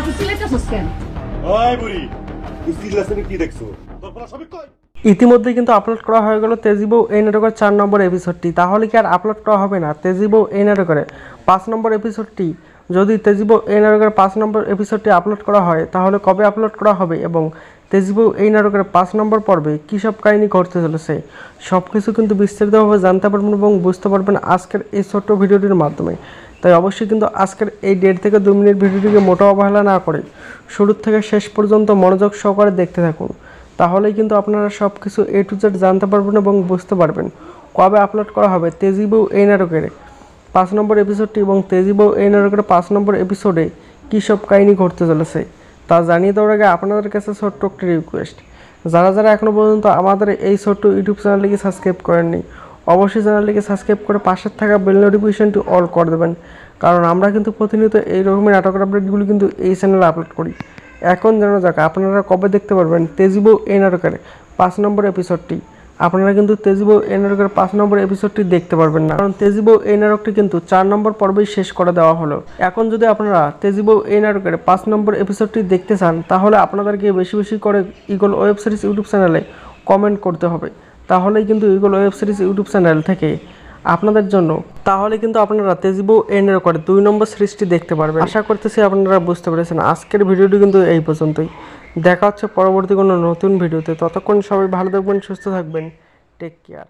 এত সিলেক্টছস কেন? ওই বুড়ি তুই সিরিয়াসলি কি দেখছো তোর বলা সবই কই ইতিমধ্যে কিন্তু আপলোড করা হয়ে গেল তেজিবউ এই নাটকের 4 নম্বর এপিসোডটি। তাহলে কি আর আপলোড করা হবে না তেজিবউ এই নাটকের 5 নম্বর এপিসোডটি? যদি তেজিবউ এই নাটকের 5 নম্বর এপিসোডটি আপলোড করা হয় তাহলে কবে আপলোড করা হবে এবং তেজিবউ এই নাটকের 5 নম্বর পর্বে কী সব কাহিনী ঘটতে চলেছে সব কিছু কিন্তু বিস্তারিতভাবে জানতে পারবেন এবং বুঝতে পারবেন আজকের এই ছোট্ট ভিডিওটির মাধ্যমে। তাই অবশ্যই কিন্তু আজকের এই 1.5 থেকে 2 মিনিট ভিডিওটিকে মোটেও অবহেলা না করে শুরু থেকে শেষ পর্যন্ত মনোযোগ সহকারে দেখতে থাকুন। তাহলেই কিন্তু আপনারা সব কিছু A to Z জানতে পারবেন এবং বুঝতে পারবেন কবে আপলোড করা হবে তেজিবউ এই নাটকের 5 নম্বর এপিসোডটি এবং তেজিবউ এই নাটকের 5 নম্বর এপিসোডে কী সব কাহিনী ঘটতে চলেছে তা জানিয়ে দেওয়ার আগে আপনাদের কাছে ছোট্ট একটি রিকোয়েস্ট, যারা যারা এখনও পর্যন্ত আমাদের এই ছোট্ট ইউটিউব চ্যানেলটিকে সাবস্ক্রাইব করেননি অবশ্যই চ্যানেলটিকে সাবস্ক্রাইব করে পাশে থাকা বেল নোটিফিকেশনটি অল করে দেবেন, কারণ আমরা কিন্তু প্রতিনিয়ত এই রকমের নাটকের আপডেটগুলি কিন্তু এই চ্যানেলে আপলোড করি। এখন জানা যাক আপনারা কবে দেখতে পারবেন তেজিবউ এই নাটকের 5 নম্বর এপিসোডটি। আপনারা কিন্তু তেজিবউ এই নাটকের 5 নম্বর এপিসোডটি দেখতে পারবেন না, কারণ তেজিবউ এই নাটকটি কিন্তু 4 নম্বর পর্বেই শেষ করে দেওয়া হলো। এখন যদি আপনারা তেজিবউ এই নাটকের 5 নম্বর এপিসোডটি দেখতে চান তাহলে আপনাদেরকে বেশি বেশি করে ইগল ওয়েব সিরিজ ইউটিউব চ্যানেলে কমেন্ট করতে হবে, তাহলেই কিন্তু eagle web series YouTube channel থেকে আপনাদের জন্য তাহলে কিন্তু আপনারা তেজিবউ এই নাটকের 2 নম্বর সিরিজটি দেখতে পারবেন। আশা করতেছি আপনারা বুঝতে পেরেছেন। আজকের ভিডিওটি কিন্তু এই পর্যন্তই, দেখা হচ্ছে পরবর্তী কোনো নতুন ভিডিওতে। ততক্ষণ সবাই ভালো থাকবেন, সুস্থ থাকবেন, টেক কেয়ার।